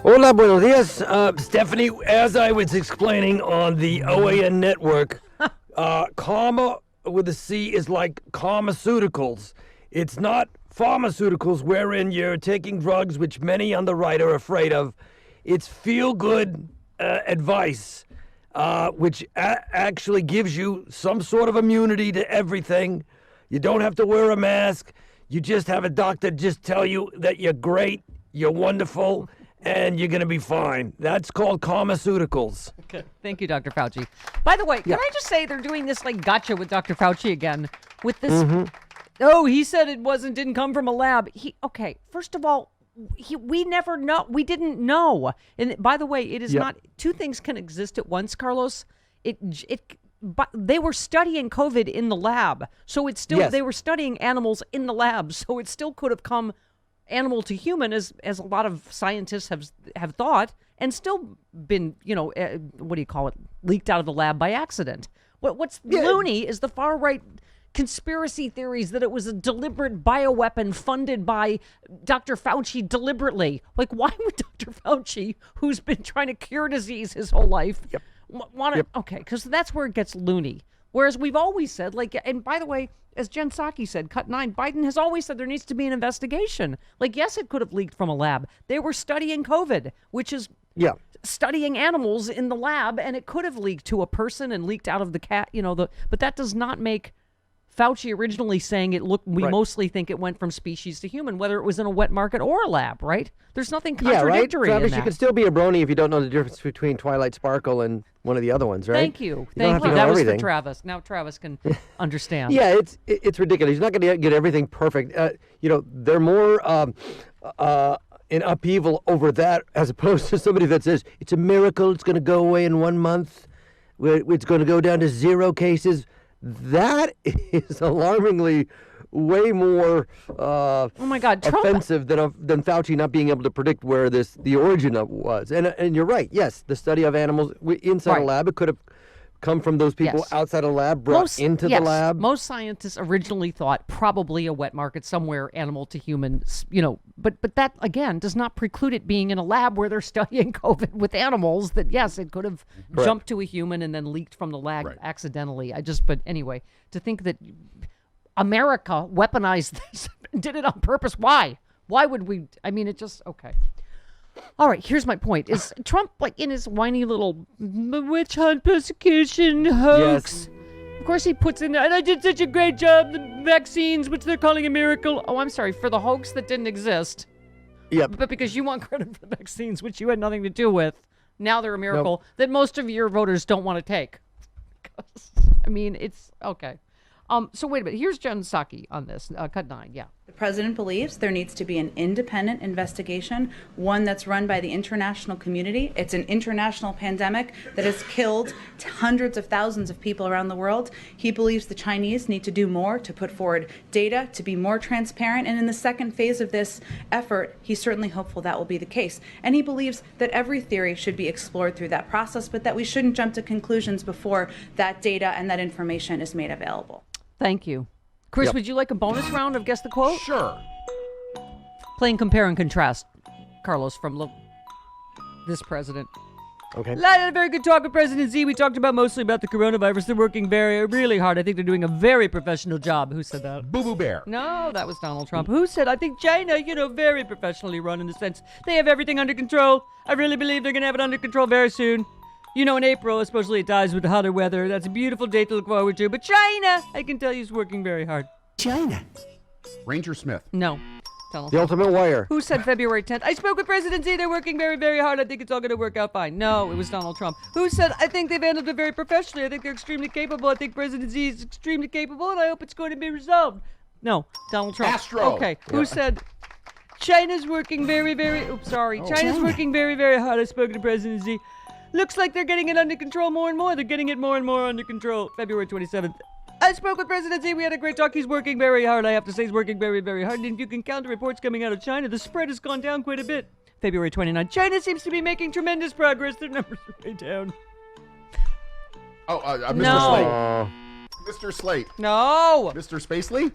Hola, buenos dias. Stephanie, as I was explaining on the OAN network, Karma with a C is like Karmaceuticals. It's not pharmaceuticals wherein you're taking drugs, which many on the right are afraid of. It's feel-good advice, which actually gives you some sort of immunity to everything. You don't have to wear a mask. You just have a doctor just tell you that you're great, you're wonderful, and you're going to be fine. That's called Karmaceuticals. Okay. Thank you, Dr. Fauci. By the way, can I just say they're doing this like gotcha with Dr. Fauci again with this. Oh, he said it didn't come from a lab. First of all, we never know. We didn't know. And by the way, it is not, two things can exist at once, Carlos. But they were studying COVID in the lab. So it's still, they were studying animals in the lab. So it still could have come animal to human, as a lot of scientists have thought, and still been, what do you call it, leaked out of the lab by accident. What's loony is the far right conspiracy theories that it was a deliberate bioweapon funded by Dr. Fauci deliberately. Like, why would Dr. Fauci, who's been trying to cure disease his whole life, want to? Okay, because that's where it gets loony. Whereas we've always said, and by the way, as Jen Psaki said, Cut 9, Biden has always said there needs to be an investigation. Yes, it could have leaked from a lab. They were studying COVID, which is studying animals in the lab, and it could have leaked to a person and leaked out of the cat, but that does not make Fauci originally saying we mostly think it went from species to human, whether it was in a wet market or a lab, right? There's nothing contradictory in Travis, that. you can still be a brony if you don't know the difference between Twilight Sparkle and one of the other ones, right? Thank you. That was for Travis. Now Travis can understand. Yeah, it's ridiculous. He's not going to get everything perfect. They're more in upheaval over that as opposed to somebody that says it's a miracle, it's going to go away in 1 month, it's going to go down to 0 cases. That is alarmingly way more offensive than Fauci not being able to predict where the origin of it was. And you're right. Yes, the study of animals inside a lab, it could have come from those people outside a lab, brought into the lab. Most scientists originally thought probably a wet market somewhere, animal to human, but that, again, does not preclude it being in a lab where they're studying COVID with animals that, yes, it could have jumped to a human and then leaked from the lab accidentally. But anyway, to think that America weaponized this and did it on purpose, why? Why would we? I mean, it just, okay. All right, here's my point. Is Trump, in his whiny little witch hunt persecution hoax? Of course he puts in there, and I did such a great job, the vaccines, which they're calling a miracle. Oh, I'm sorry, for the hoax that didn't exist. Yep. But because you want credit for the vaccines, which you had nothing to do with, now they're a miracle that most of your voters don't want to take. It's okay. So wait a minute. Here's Jen Psaki on this. Cut 9, The president believes there needs to be an independent investigation, one that's run by the international community. It's an international pandemic that has killed hundreds of thousands of people around the world. He believes the Chinese need to do more to put forward data, to be more transparent. And in the second phase of this effort, he's certainly hopeful that will be the case. And he believes that every theory should be explored through that process, but that we shouldn't jump to conclusions before that data and that information is made available. Thank you. Chris, would you like a bonus round of Guess the Quote? Sure. Playing compare and contrast, Carlos, from this president. Okay. A very good talk with President Z. We talked mostly about the coronavirus. They're working really hard. I think they're doing a very professional job. Who said that? Boo Boo Bear. No, that was Donald Trump. Who said, I think China, very professionally run in the sense they have everything under control. I really believe they're going to have it under control very soon. In April, supposedly it dies with the hotter weather. That's a beautiful date to look forward to. But China, I can tell you, is working very hard. China. Ranger Smith. No. Donald The Trump. Ultimate Warrior. Who said February 10th? I spoke with President Z. They're working very, very hard. I think it's all going to work out fine. No, it was Donald Trump. Who said, I think they've handled it very professionally. I think they're extremely capable. I think President Z is extremely capable, and I hope it's going to be resolved. No, Donald Trump. Astro. Okay. Who said China's working very, very... Oops, sorry. China's working very, very hard. I spoke to President Z. Looks like they're getting it under control more and more. They're getting it more and more under control. February 27th. I spoke with President Xi. We had a great talk. He's working very hard. I have to say he's working very, very hard. And if you can count the reports coming out of China, the spread has gone down quite a bit. February 29. China seems to be making tremendous progress. Their numbers are way down. Oh, Mr. No. Slate. Mr. Slate. No. Mr. Spacely?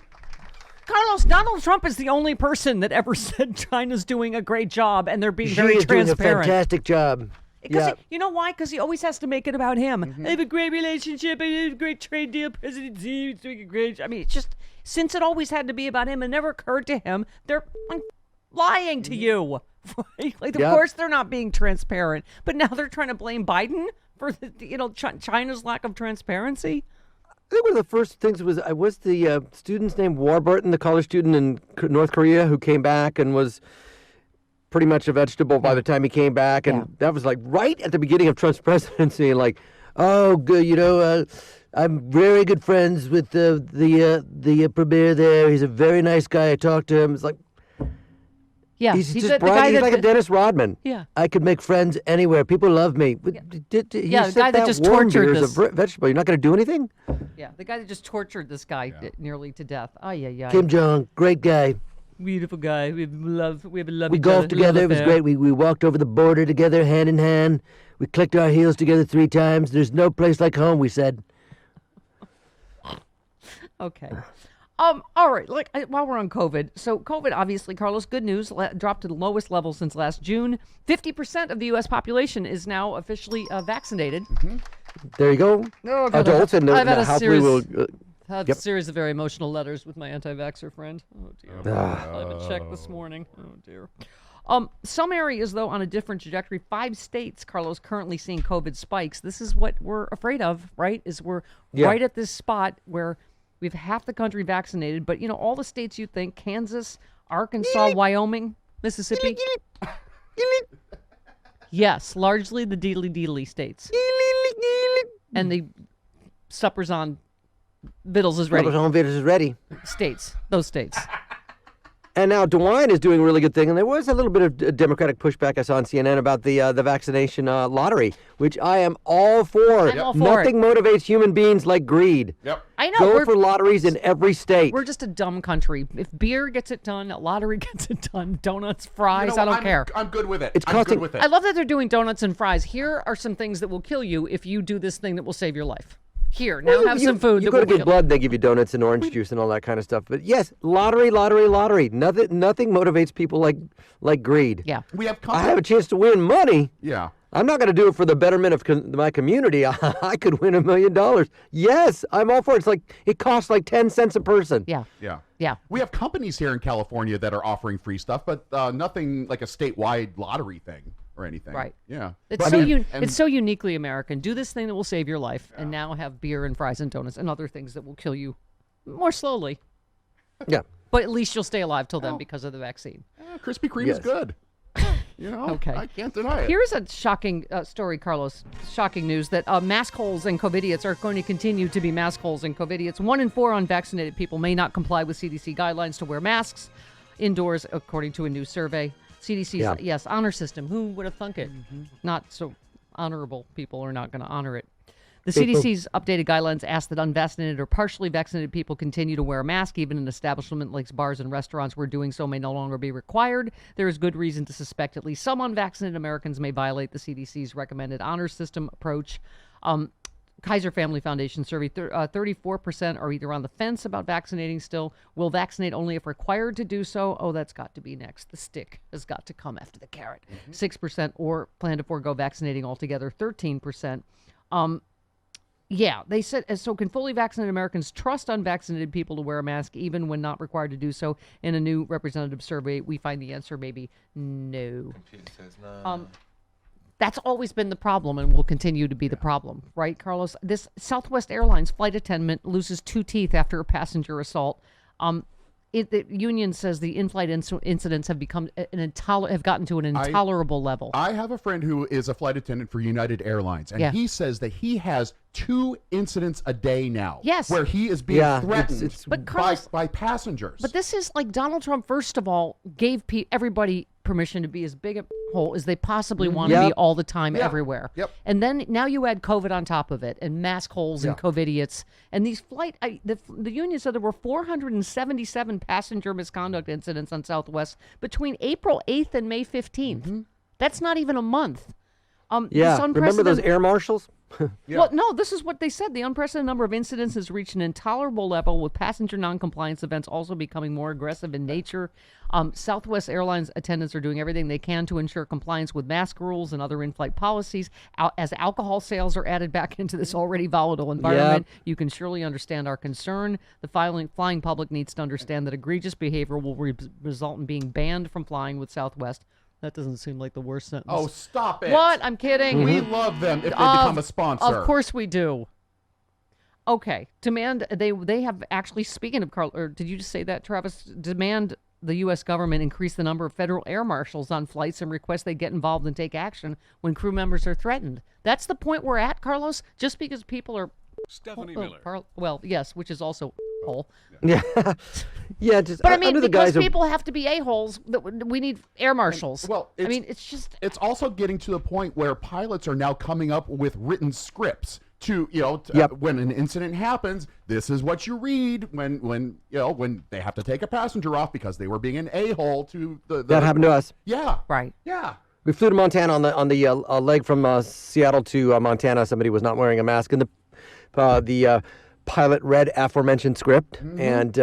Carlos, Donald Trump is the only person that ever said China's doing a great job and they're being She very is doing a transparent. fantastic job. Because you know why? Because he always has to make it about him. I have a great relationship. I have a great trade deal. President Xi is doing a great. I mean, it's just since it always had to be about him, it never occurred to him they're lying to you. Right? Like, of course, they're not being transparent, but now they're trying to blame Biden for China's lack of transparency. I think one of the first things was the student's name Warburton, the college student in North Korea who came back and was pretty much a vegetable by the time he came back, and that was like right at the beginning of Trump's presidency. Like, oh, good, I'm very good friends with the premier there. He's a very nice guy. I talked to him. It's like, yeah, he's just bright. He's like a Dennis Rodman. Yeah, I could make friends anywhere. People love me. The guy that just warm tortured beer this is a vegetable. You're not going to do anything. Yeah, the guy that just tortured this guy nearly to death. Kim Jong, great guy. Beautiful guy. We have love. We golfed together. It was great. We walked over the border together, hand in hand. We clicked our heels together 3 times. There's no place like home, we said. Okay. All right. While we're on COVID, so COVID, obviously, Carlos, good news, dropped to the lowest level since last June. 50% of the U.S. population is now officially vaccinated. There you go. Oh, adults, and I've had a hopefully series. we'll. Had a series of very emotional letters with my anti-vaxxer friend. Oh, dear. I haven't checked this morning. Oh, dear. Some areas, though, on a different trajectory. 5 states, Carlos, currently seeing COVID spikes. This is what we're afraid of, right? Is we're right at this spot where we've half the country vaccinated, but, all the states you think, Kansas, Arkansas, Wyoming, Mississippi. Yes, largely the deedly states. And the suppers on Vittles is ready. Vittles is ready. States, those states. And now DeWine is doing a really good thing, and there was a little bit of Democratic pushback I saw on CNN about the vaccination lottery, which I am all for. I'm all for Nothing motivates human beings like greed. Yep. I know. Go for lotteries in every state. We're just a dumb country. If beer gets it done, lottery gets it done, donuts, fries, I don't care. I'm good with it. I'm good with it. I love that they're doing donuts and fries. Here are some things that will kill you if you do this thing that will save your life. Here, now have some food. You go to give blood, they give you donuts and orange juice and all that kind of stuff. But yes, lottery. Nothing motivates people like greed. Yeah. We have I have a chance to win money. Yeah. I'm not going to do it for the betterment of my community. I could win $1 million. Yes, I'm all for it. It's like it costs like 10 cents a person. Yeah. Yeah. Yeah. We have companies here in California that are offering free stuff, but nothing like a statewide lottery thing or anything. Right. Yeah. It's it's so uniquely American. Do this thing that will save your life, and now have beer and fries and donuts and other things that will kill you more slowly. Yeah. But at least you'll stay alive till then because of the vaccine. Krispy Kreme is good. Okay. I can't deny it. Here's a shocking story, Carlos. Shocking news that mask holes and COVIDiots are going to continue to be mask holes and COVIDiots. 1 in 4 unvaccinated people may not comply with CDC guidelines to wear masks indoors, according to a new survey. CDC's, honor system. Who would have thunk it? Not so honorable people are not going to honor it. The CDC's updated guidelines ask that unvaccinated or partially vaccinated people continue to wear a mask, even in establishments like bars and restaurants where doing so may no longer be required. There is good reason to suspect at least some unvaccinated Americans may violate the CDC's recommended honor system approach. Kaiser Family Foundation survey, 34% are either on the fence about vaccinating still, will vaccinate only if required to do so. Oh, that's got to be next. The stick has got to come after the carrot. 6% or plan to forego vaccinating altogether. 13%. Yeah, they said, so can fully vaccinated Americans trust unvaccinated people to wear a mask even when not required to do so? In a new representative survey, we find the answer maybe no. That's always been the problem and will continue to be the problem, right, Carlos? This Southwest Airlines flight attendant loses 2 teeth after a passenger assault. The union says the in-flight incidents have become have gotten to an intolerable level. I have a friend who is a flight attendant for United Airlines, and he says that he has 2 incidents a day now. Yes. Where he is being threatened But Carlos, by passengers. But this is like Donald Trump, first of all, gave everybody permission to be as big a hole as they possibly want to be all the time, everywhere. Yep. And then now you add COVID on top of it, and mask holes and COVIDiots. And these the union said there were 477 passenger misconduct incidents on Southwest between April 8th and May 15th. That's not even a month. Remember those air marshals? Well, no, this is what they said. The unprecedented number of incidents has reached an intolerable level, with passenger noncompliance events also becoming more aggressive in nature. Southwest Airlines attendants are doing everything they can to ensure compliance with mask rules and other in-flight policies. As alcohol sales are added back into this already volatile environment, you can surely understand our concern. The flying public needs to understand that egregious behavior will result in being banned from flying with Southwest. That doesn't seem like the worst sentence. Oh, stop it. What? I'm kidding. We love them if they become a sponsor. Of course we do. Okay. Demand, they have actually, speaking of Carl, or did you just say that, Travis? Demand the U.S. government increase the number of federal air marshals on flights and request they get involved and take action when crew members are threatened. That's the point we're at, Carlos? Just because people are... Stephanie Miller. Well, yes, which is also hole. Yeah. Yeah, just But I mean, under the because guise of- people have to be a-holes, we need air marshals. Well, I mean, it's just... It's also getting to the point where pilots are now coming up with written scripts to, when an incident happens, this is what you read when they have to take a passenger off because they were being an a-hole to the That happened to us. Yeah. Right. Yeah. We flew to Montana on the leg from Seattle to Montana. Somebody was not wearing a mask, and the pilot read aforementioned script and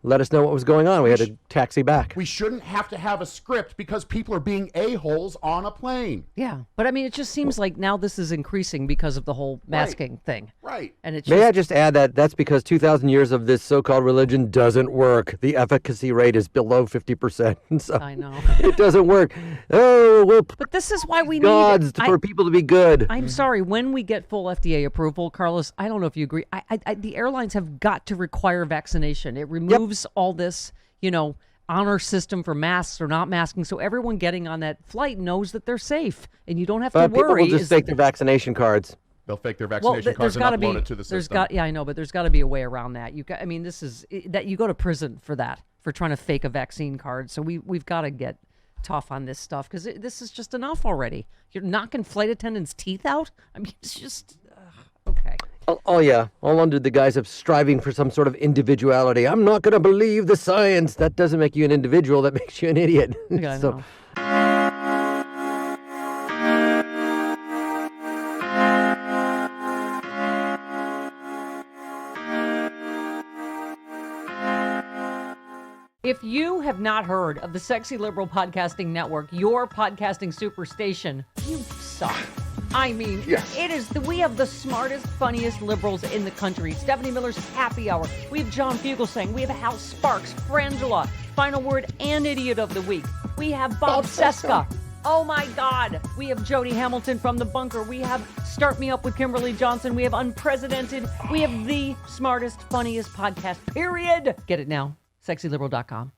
let us know what was going on. We had to taxi back. We shouldn't have to have a script because people are being a-holes on a plane. Yeah, but I mean, it just seems like now this is increasing because of the whole masking thing. Right. And it's May I just add that that's because 2,000 years of this so-called religion doesn't work. The efficacy rate is below 50%. So I know. it doesn't work. Oh, well, But this is why we gods need for people to be good. I'm sorry. When we get full FDA approval, Carlos, I don't know if you agree. The airlines have got to require vaccination. It removes all this, honor system for masks or not masking, so everyone getting on that flight knows that they're safe, and you don't have to People worry. will just fake their vaccination cards. They'll fake their vaccination cards and upload it to the system. I know, but there's got to be a way around that. This is that you go to prison for that, for trying to fake a vaccine card. So we've got to get tough on this stuff because this is just enough already. You're knocking flight attendants' teeth out. I mean, it's just okay. Oh, yeah. All under the guise of striving for some sort of individuality. I'm not going to believe the science. That doesn't make you an individual. That makes you an idiot. Yeah, I know. If you have not heard of the Sexy Liberal Podcasting Network, your podcasting superstation, you suck. I mean, we have the smartest, funniest liberals in the country. Stephanie Miller's Happy Hour. We have John Fugelsang. We have Hal Sparks, Frangela, Final Word and Idiot of the Week. We have Bob Seska. Oh my God. We have Jody Hamilton from The Bunker. We have Start Me Up with Kimberly Johnson. We have Unprecedented. We have the smartest, funniest podcast, period. Get it now. SexyLiberal.com.